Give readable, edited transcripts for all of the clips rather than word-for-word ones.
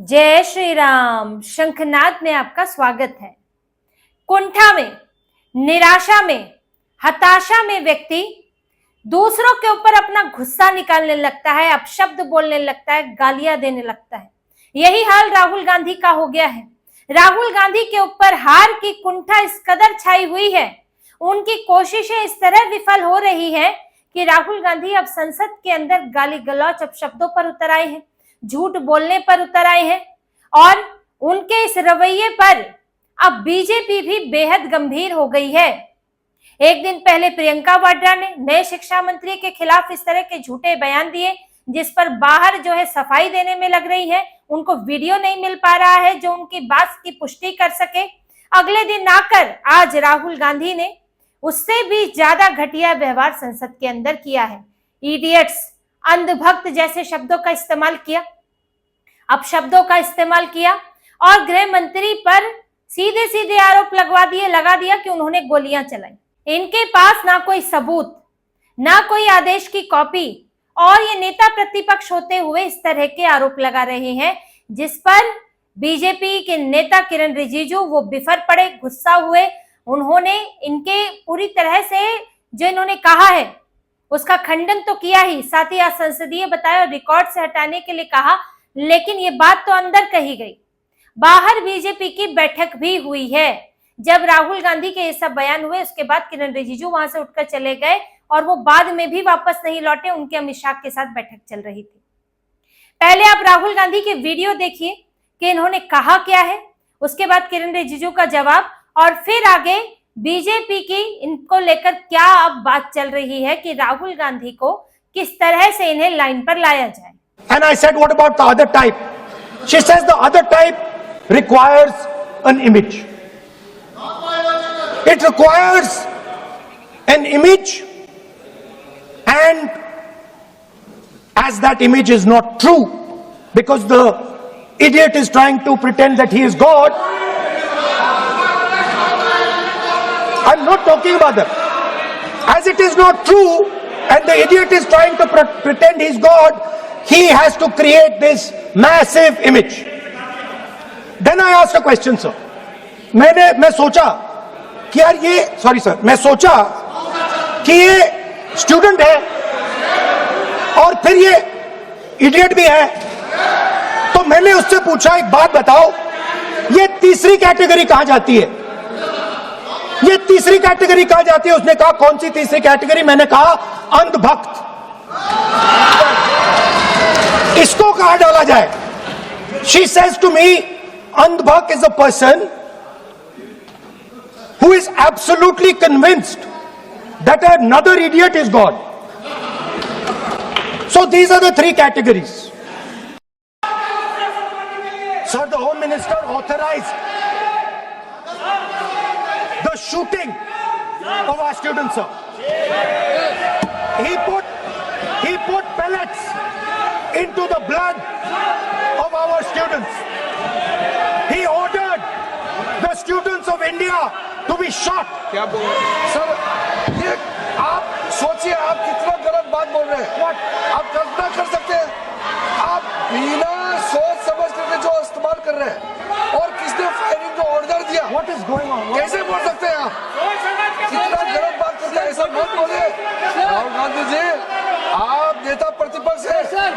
जय श्री राम। शंखनाद में आपका स्वागत है। कुंठा में, निराशा में, हताशा में व्यक्ति दूसरों के ऊपर अपना गुस्सा निकालने लगता है, अपशब्द बोलने लगता है, गालियां देने लगता है। यही हाल राहुल गांधी का हो गया है। राहुल गांधी के ऊपर हार की कुंठा इस कदर छाई हुई है, उनकी कोशिशें इस तरह विफल हो रही है कि राहुल गांधी अब संसद के अंदर गाली गलौज अपशब्दों पर उतर आए हैं, झूठ बोलने पर उतर आए हैं और उनके इस रवैये पर अब बीजेपी भी बेहद गंभीर हो गई है। एक दिन पहले प्रियंका वाड्रा ने नए शिक्षा मंत्री के खिलाफ इस तरह के झूठे बयान दिए, जिस पर बाहर जो है सफाई देने में लग रही है। उनको वीडियो नहीं मिल पा रहा है जो उनकी बात की पुष्टि कर सके। अगले दिन आकर आज राहुल गांधी ने उससे भी ज्यादा घटिया व्यवहार संसद के अंदर किया है। इडियट्स, अंधभक्त जैसे शब्दों का इस्तेमाल किया, अपशब्दों का इस्तेमाल किया और गृह मंत्री पर सीधे सीधे आरोप लगा दिया कि उन्होंने गोलियां चलाई। इनके पास ना कोई सबूत, ना कोई आदेश की कॉपी और ये नेता प्रतिपक्ष होते हुए इस तरह के आरोप लगा रहे हैं, जिस पर बीजेपी के नेता किरण रिजिजू वो बिफर पड़े, गुस्सा हुए। उन्होंने इनके पूरी तरह से जो इन्होंने कहा है उसका खंडन तो किया ही, साथ ही असंसदीय बताया और रिकॉर्ड से हटाने के लिए कहा, लेकिन ये बात तो अंदर कही गई। बाहर बीजेपी की बैठक भी हुई है। जब राहुल गांधी के ये सब बयान हुए उसके बाद किरण रिजिजू वहां से उठकर चले गए और वो बाद में भी वापस नहीं लौटे। उनके अमित शाह के साथ बैठक चल रही थी। पहले आप राहुल गांधी के वीडियो देखिए कि इन्होंने कहा क्या है, उसके बाद किरण रिजिजू का जवाब और फिर आगे बीजेपी की इनको लेकर क्या अब बात चल रही है कि राहुल गांधी को किस तरह से इन्हें लाइन पर लाया जाए। And I said, what about the other type? She says the other type requires an image. It requires an image, and as that image is not true, because the idiot is trying to pretend that he is God. I'm not talking about that. As it is not true, and the idiot is trying to pretend he's God, he has to create this massive image. Then I asked a question, sir. मैं सोचा कि यार ये, sorry sir, मैं सोचा कि ये student है और फिर ये इडियट भी है, तो मैंने उससे पूछा एक बात बताओ, ये तीसरी कैटेगरी कहां जाती है? ये तीसरी कैटेगरी कहां जाती है? उसने कहा कौन सी तीसरी कैटेगरी? मैंने कहा अंधभक्त। इसको कहां डाला जाए? She says to me, अंधभक्त is a person who is absolutely convinced that another idiot is God. So these are the three categories. Sir, the Home Minister authorized the shooting of our students, sir. He put pellets into the blood of our students. He ordered the students of India to be shot. क्या बोल रहे हैं sir? ये आप सोचिए, आप कितना गलत बात बोल रहे हैं। आप कल्पना कर सकते हैं, आप बिना सोच समझ करके जो इस्तेमाल कर रहे हैं और किसने फायरिंग को ऑर्डर दिया, What is going on? कैसे बोल सकते हैं आप? कितना गलत बात करते हैं, ऐसा मत बोलिए। राहुल गांधी जी, आप नेता प्रतिपक्ष है,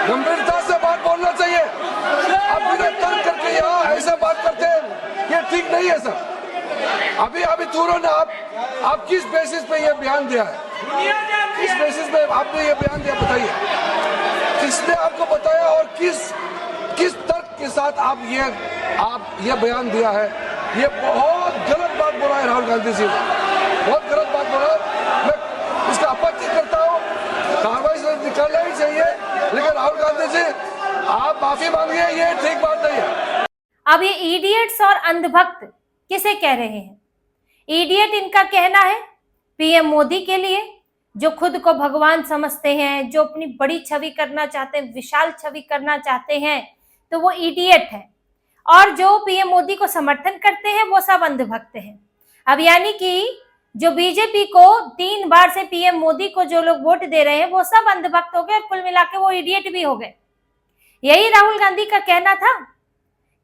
गंभीरता से बात बोलना चाहिए। आप बिना तर्क करके यहाँ ऐसा बात करते हैं, ये ठीक नहीं है सर। अभी तुरंत आप किस बेसिस पे ये बयान दिया है? किस बेसिस पे आपने ये बयान दिया, बताइए। किसने आपको बताया और किस तर्क के साथ आप ये बयान दिया है? ये बहुत गलत बात बोला है राहुल गांधी जी, बहुत गलत बात बोला। मैं इसका आपत्ति करता हूँ, कार्रवाई से निकालना ही चाहिए, लेकिन राहुल गांधी जी आप माफी मांगिए, ये ठीक बात नहीं है। अब ये इडियट्स और अंधभक्त किसे कह रहे हैं? इडियट इनका कहना है पीएम मोदी के लिए, जो खुद को भगवान समझते हैं, जो अपनी बड़ी छवि करना चाहते हैं, विशाल छवि करना चाहते हैं, तो वो इडियट है। और जो पीएम मोदी को समर्थन करते हैं वो सब अंधभक्त हैं। अब यानी कि जो बीजेपी को 3 बार से पीएम मोदी को जो लोग वोट दे रहे हैं वो सब अंधभक्त हो गए और कुल मिला के वो इडियट भी हो गए। यही राहुल गांधी का कहना था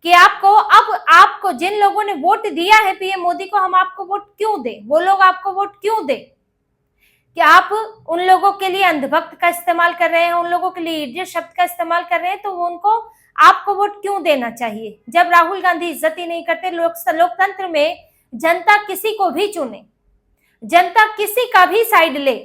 कि आपको जिन लोगों ने वोट दिया है पीएम मोदी को, हम आपको वोट क्यों दें, वो लोग आपको वोट क्यों दें? कि आप उन लोगों के लिए अंधभक्त का इस्तेमाल कर रहे हैं, उन लोगों के लिए इडियट शब्द का इस्तेमाल कर रहे हैं, तो उनको आपको वोट क्यों देना चाहिए? जब राहुल गांधी इज्जत ही नहीं करते, लोकतंत्र में जनता किसी को भी चुने, जनता किसी का भी साइड ले,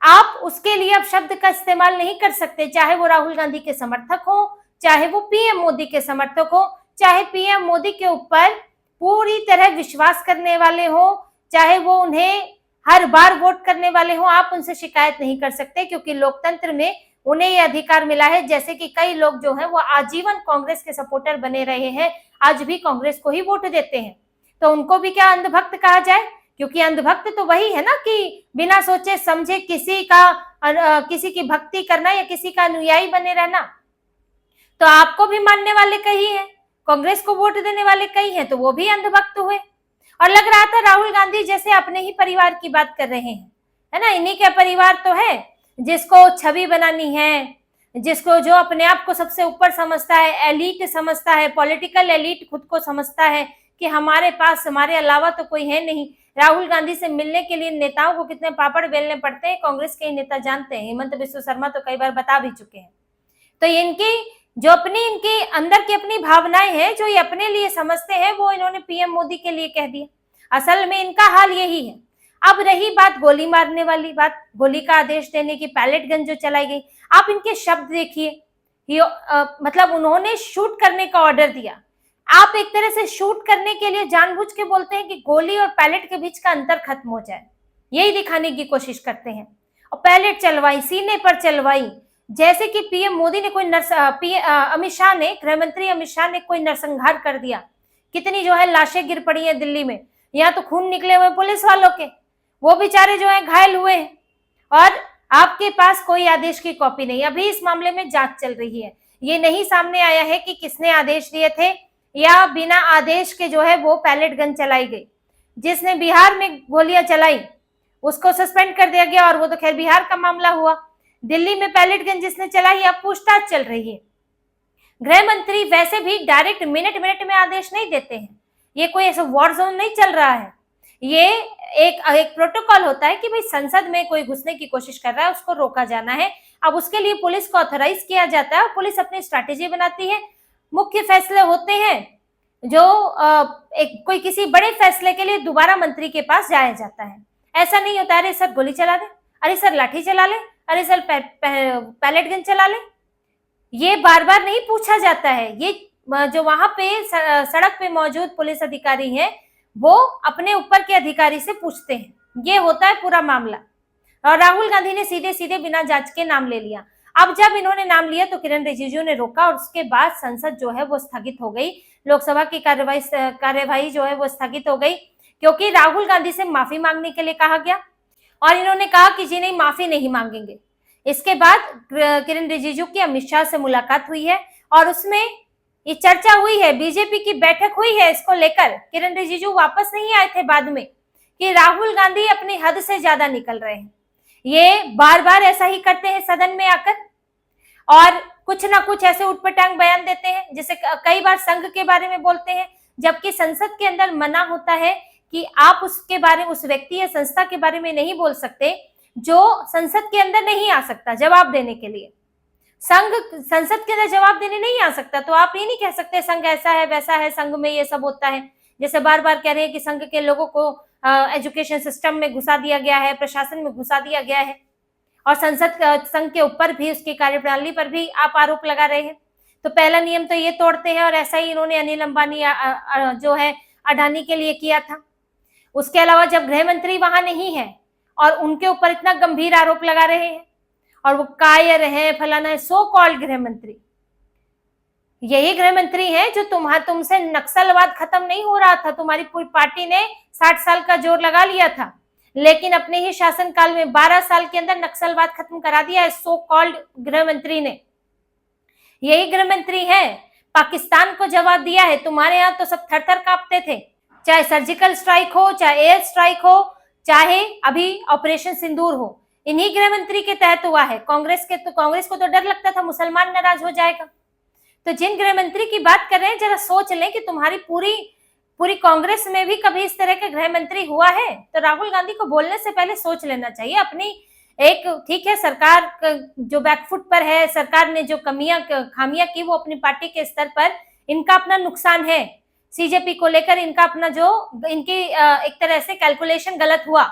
आप उसके लिए अब शब्द का इस्तेमाल नहीं कर सकते, चाहे वो राहुल गांधी के समर्थक हो, चाहे वो पीएम मोदी के समर्थक हो, चाहे पीएम मोदी के ऊपर पूरी तरह विश्वास करने वाले हो, चाहे वो उन्हें हर बार वोट करने वाले हो, आप उनसे शिकायत नहीं कर सकते, क्योंकि लोकतंत्र में उन्हें यह अधिकार मिला है। जैसे कि कई लोग जो हैं वो आजीवन कांग्रेस के सपोर्टर बने रहे हैं, आज भी कांग्रेस को ही वोट देते हैं, तो उनको भी क्या अंधभक्त कहा जाए? क्योंकि अंधभक्त तो वही है ना कि बिना सोचे समझे किसी की भक्ति करना या किसी का अनुयायी बने रहना। तो आपको भी मानने वाले कई हैं, कांग्रेस को वोट देने वाले कई हैं, तो वो भी अंधभक्त हुए। और लग रहा था राहुल गांधी जैसे अपने ही परिवार की बात कर रहे हैं, है ना, इन्हीं का परिवार तो है जिसको छवि बनानी है, जिसको जो अपने आप को सबसे ऊपर समझता है, एलीट समझता है, पॉलिटिकल एलीट खुद को समझता है कि हमारे पास हमारे अलावा तो कोई है नहीं। राहुल गांधी से मिलने के लिए नेताओं को कितने पापड़ बेलने पड़ते हैं, कांग्रेस के नेता जानते हैं, हेमंत बिस्व शर्मा तो कई बार बता भी चुके हैं। तो इनकी जो इनके अंदर की अपनी भावनाएं हैं, जो ये अपने लिए समझते हैं, वो इन्होंने पीएम मोदी के लिए कह दिया। असल में इनका हाल यही है। अब रही बात गोली मारने वाली बात, गोली का आदेश देने की, पैलेट गन जो चलाई गई, आप इनके शब्द देखिए, मतलब उन्होंने शूट करने का ऑर्डर दिया। आप एक तरह से शूट करने के लिए जानबूझ के बोलते हैं कि गोली और पैलेट के बीच का अंतर खत्म हो जाए, यही दिखाने की कोशिश करते हैं। और पैलेट चलवाई, सीने पर चलवाई, जैसे कि पीएम मोदी ने अमित शाह ने, गृह मंत्री अमित शाह ने कोई नरसंहार कर दिया। कितनी जो है लाशें गिर पड़ी हैं दिल्ली में, यहाँ तो खून निकले हुए पुलिस वालों के, वो बेचारे जो है घायल हुए हैं, और आपके पास कोई आदेश की कॉपी नहीं। अभी इस मामले में जांच चल रही है, ये नहीं सामने आया है कि किसने आदेश दिए थे या बिना आदेश के जो है वो पैलेट गन चलाई गई। जिसने बिहार में गोलियां चलाई उसको सस्पेंड कर दिया गया, और वो तो खैर बिहार का मामला हुआ। दिल्ली में पैलेट गन जिसने चलाई, अब पूछताछ चल रही है। गृह मंत्री वैसे भी डायरेक्ट मिनट में आदेश नहीं देते हैं, ये कोई ऐसा वॉर जोन नहीं चल रहा है। ये एक प्रोटोकॉल होता है कि भाई संसद में कोई घुसने की कोशिश कर रहा है, उसको रोका जाना है। अब उसके लिए पुलिस को ऑथराइज किया जाता है और पुलिस अपनी स्ट्रैटेजी बनाती है। मुख्य फैसले होते हैं जो कोई किसी बड़े फैसले के लिए दोबारा मंत्री के पास जाया जाता है। ऐसा नहीं होता अरे सर गोली चला दे, अरे सर लाठी चला ले, अरे सर पैलेट गन चला ले, ये बार बार नहीं पूछा जाता है। ये जो वहां पे सड़क पे मौजूद पुलिस अधिकारी हैं वो अपने ऊपर के अधिकारी से पूछते हैं, ये होता है पूरा मामला। और राहुल गांधी ने सीधे सीधे बिना जांच के नाम ले लिया। अब जब इन्होंने नाम लिया तो किरण रिजिजू ने रोका, और उसके बाद संसद जो है वो स्थगित हो गई, लोकसभा की कार्यवाही जो है वो स्थगित हो गई, क्योंकि राहुल गांधी से माफी मांगने के लिए कहा गया, और इन्होंने कहा कि जी नहीं, माफी नहीं मांगेंगे। इसके बाद किरण रिजिजू की अमित शाह से मुलाकात हुई है, और उसमें ये चर्चा हुई है, बीजेपी की बैठक हुई है इसको लेकर। किरण रिजिजू वापस नहीं आए थे बाद में कि राहुल गांधी अपनी हद से ज्यादा निकल रहे हैं। ये बार बार ऐसा ही करते हैं सदन में आकर, और कुछ ना कुछ ऐसे उटपटांग बयान देते हैं, जैसे कई बार संघ के बारे में बोलते हैं, जबकि संसद के अंदर मना होता है कि आप उसके बारे, उस व्यक्ति या संस्था के बारे में नहीं बोल सकते जो संसद के अंदर नहीं आ सकता जवाब देने के लिए। संघ संसद के अंदर जवाब देने नहीं आ सकता, तो आप ये नहीं कह सकते संघ ऐसा है वैसा है, संघ में ये सब होता है। जैसे बार बार कह रहे हैं कि संघ के लोगों को एजुकेशन सिस्टम में घुसा दिया गया है, प्रशासन में घुसा दिया गया है, और संघ के ऊपर भी, उसकी कार्यप्रणाली पर भी आप आरोप लगा रहे हैं। तो पहला नियम तो ये तोड़ते हैं, और ऐसा ही इन्होंने अनिल अंबानी जो है अडानी के लिए किया था। उसके अलावा जब गृह मंत्री वहां नहीं है और उनके ऊपर इतना गंभीर आरोप लगा रहे हैं, और वो कायर है, फलाना है, सो कॉल्ड गृह मंत्री, यही गृह मंत्री है जो तुमसे नक्सलवाद खत्म नहीं हो रहा था। तुम्हारी पूरी पार्टी ने 60 साल का जोर लगा लिया था, लेकिन अपने ही शासनकाल में 12 साल के अंदर नक्सलवाद खत्म करा दिया है सो कॉल्ड गृह मंत्री ने। यही गृह मंत्री है, पाकिस्तान को जवाब दिया है। तुम्हारे यहाँ तो सब थर थर कांपते थे, चाहे सर्जिकल स्ट्राइक हो, चाहे एयर स्ट्राइक हो, चाहे अभी ऑपरेशन सिंदूर हो, इन्हीं गृह मंत्री के तहत हुआ है। कांग्रेस को तो डर लगता था मुसलमान नाराज हो जाएगा, तो जिन गृह मंत्री की बात कर रहे हैं जरा सोच लें कि तुम्हारी पूरी कांग्रेस में भी कभी इस तरह के गृह मंत्री हुआ है? तो राहुल गांधी को बोलने से पहले सोच लेना चाहिए अपनी एक, ठीक है सरकार जो बैकफुट पर है, सरकार ने जो खामियां की वो अपनी पार्टी के स्तर पर इनका अपना नुकसान है, सीजेपी को लेकर इनका अपना जो इनकी एक तरह से कैलकुलेशन गलत हुआ,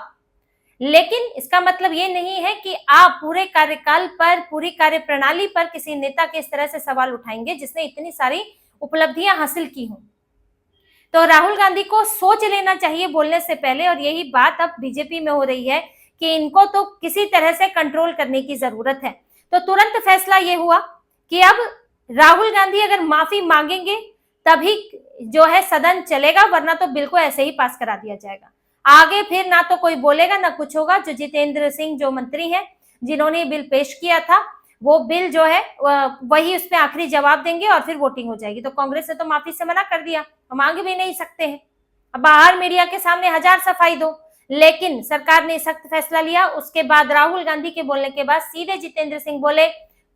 लेकिन इसका मतलब ये नहीं है कि आप पूरे कार्यकाल पर, पूरी कार्यप्रणाली पर किसी नेता के इस तरह से सवाल उठाएंगे जिसने इतनी सारी उपलब्धियां हासिल की हों। तो राहुल गांधी को सोच लेना चाहिए बोलने से पहले, और यही बात अब बीजेपी में हो रही है कि इनको तो किसी तरह से कंट्रोल करने की जरूरत है। तो तुरंत फैसला ये हुआ कि अब राहुल गांधी अगर माफी मांगेंगे तभी जो है सदन चलेगा, वरना तो बिल को ऐसे ही पास करा दिया जाएगा। आगे फिर ना तो कोई बोलेगा ना कुछ होगा। जो जितेंद्र सिंह जो मंत्री हैं जिन्होंने बिल पेश किया था, वो बिल जो है वही उस पर आखिरी जवाब देंगे और फिर वोटिंग हो जाएगी। तो कांग्रेस ने तो माफी से मना कर दिया, मांग भी नहीं सकते हैं। अब बाहर मीडिया के सामने हजार सफाई दो, लेकिन सरकार ने सख्त फैसला लिया। उसके बाद राहुल गांधी के बोलने के बाद सीधे जितेंद्र सिंह बोले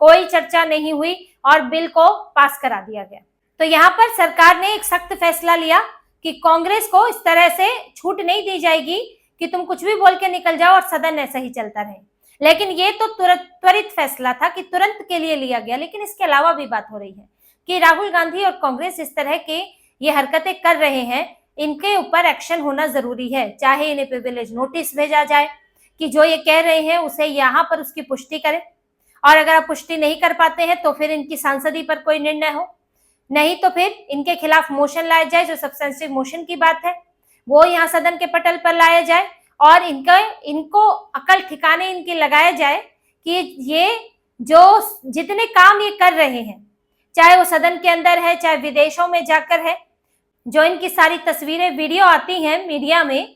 कोई चर्चा नहीं हुई और बिल को पास करा दिया गया। तो यहाँ पर सरकार ने एक सख्त फैसला लिया कि कांग्रेस को इस तरह से छूट नहीं दी जाएगी कि तुम कुछ भी बोल के निकल जाओ और सदन ऐसा ही चलता रहे। लेकिन ये तो त्वरित फैसला था कि तुरंत के लिए लिया गया। लेकिन इसके अलावा भी बात हो रही है कि राहुल गांधी और कांग्रेस इस तरह के ये हरकतें कर रहे हैं, इनके ऊपर एक्शन होना जरूरी है। चाहे इन्हें प्रिविलेज नोटिस भेजा जाए कि जो ये कह रहे हैं उसे यहाँ पर उसकी पुष्टि करें, और अगर आप पुष्टि नहीं कर पाते हैं तो फिर इनकी सांसदी पर कोई निर्णय हो, नहीं तो फिर इनके खिलाफ मोशन लाया जाए, जो सब्सटेंशियल मोशन की बात है वो यहाँ सदन के पटल पर लाया जाए और इनको अकल ठिकाने इनकी लगाया जाए कि ये जो जितने काम ये कर रहे हैं, चाहे वो सदन के अंदर है चाहे विदेशों में जाकर है, जो इनकी सारी तस्वीरें वीडियो आती हैं मीडिया में,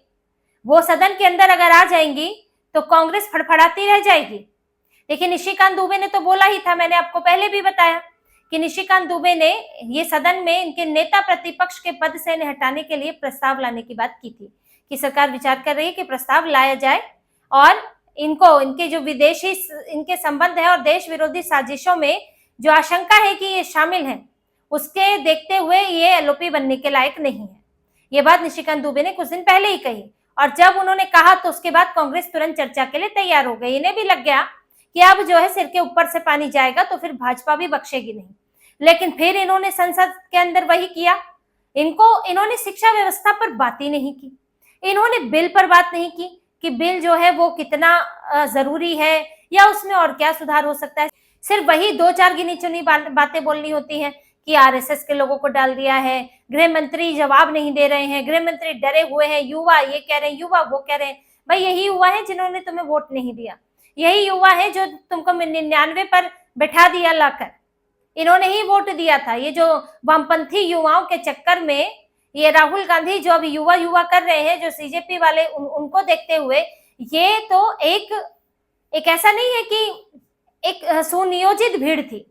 वो सदन के अंदर अगर आ जाएंगी तो कांग्रेस फड़फड़ाती रह जाएगी। देखिए निशिकांत दुबे ने तो बोला ही था, मैंने आपको पहले भी बताया कि निशिकांत दुबे ने ये सदन में इनके नेता प्रतिपक्ष के पद से इन्हें हटाने के लिए प्रस्ताव लाने की बात की थी कि सरकार विचार कर रही है कि प्रस्ताव लाया जाए और इनके जो विदेशी इनके संबंध है और देश विरोधी साजिशों में जो आशंका है कि ये शामिल हैं, उसके देखते हुए ये एलओपी बनने के लायक नहीं है। ये बात निशिकांत दुबे ने कुछ दिन पहले ही कही, और जब उन्होंने कहा तो उसके बाद कांग्रेस तुरंत चर्चा के लिए तैयार हो गई। इन्हें भी लग गया कि अब जो है सिर के ऊपर से पानी जाएगा तो फिर भाजपा भी बख्शेगी नहीं। लेकिन फिर इन्होंने संसद के अंदर वही किया, इन्होंने शिक्षा व्यवस्था पर बात ही नहीं की, इन्होंने बिल पर बात नहीं की कि बिल जो है वो कितना जरूरी है या उसमें और क्या सुधार हो सकता है। सिर्फ वही दो चार गिनी चुनी बातें बोलनी होती हैं कि आरएसएस के लोगों को डाल दिया है, गृह मंत्री जवाब नहीं दे रहे हैं, गृह मंत्री डरे हुए हैं, युवा ये कह रहे हैं, युवा वो कह रहे हैं। भाई यही युवा है जिन्होंने तुम्हें वोट नहीं दिया, यही युवा है जो तुमको 99 पर बैठा दिया लाकर, इन्होंने ही वोट दिया था। ये जो वामपंथी युवाओं के चक्कर में ये राहुल गांधी जो अभी युवा कर रहे हैं, जो सीजेपी वाले उनको देखते हुए, ये तो एक ऐसा नहीं है कि एक सुनियोजित भीड़ थी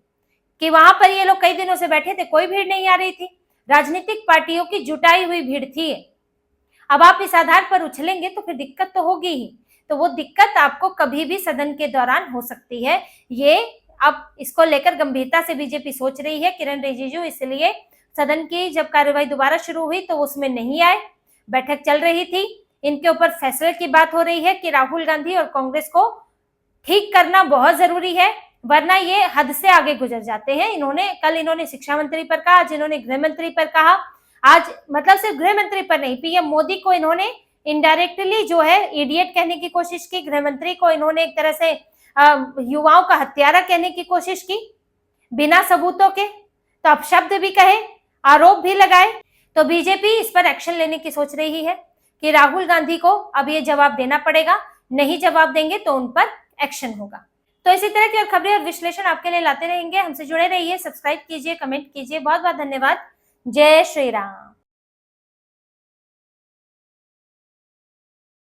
कि वहां पर ये लोग कई दिनों से बैठे थे, कोई भीड़ नहीं आ रही थी, राजनीतिक पार्टियों की जुटाई हुई भीड़ थी। अब आप इस आधार पर उछलेंगे तो फिर दिक्कत तो होगी ही। तो वो दिक्कत आपको कभी भी सदन के दौरान हो सकती है। ये अब इसको लेकर गंभीरता से बीजेपी सोच रही है। किरण रिजिजू इसलिए सदन की जब कार्यवाही दोबारा शुरू हुई तो उसमें नहीं आए, बैठक चल रही थी, इनके ऊपर फैसले की बात हो रही है कि राहुल गांधी और कांग्रेस को ठीक करना बहुत जरूरी है, वरना ये हद से आगे गुजर जाते हैं। कल इन्होंने शिक्षा मंत्री पर कहा, आज इन्होंने गृह मंत्री पर कहा, आज मतलब सिर्फ गृह मंत्री पर नहीं, पीएम मोदी को इन्होंने इनडायरेक्टली जो है इडियट कहने की कोशिश की, गृह मंत्री को इन्होंने एक तरह से युवाओं का हत्यारा कहने की कोशिश की बिना सबूतों के। तो अपशब्द भी कहे, आरोप भी लगाए। तो बीजेपी इस पर एक्शन लेने की सोच रही है कि राहुल गांधी को अब ये जवाब देना पड़ेगा, नहीं जवाब देंगे तो उन पर एक्शन होगा। तो इसी तरह की और खबरें और विश्लेषण आपके लिए लाते रहेंगे। हमसे जुड़े रहिए, सब्सक्राइब कीजिए, कमेंट कीजिए। बहुत बहुत धन्यवाद। जय श्री राम।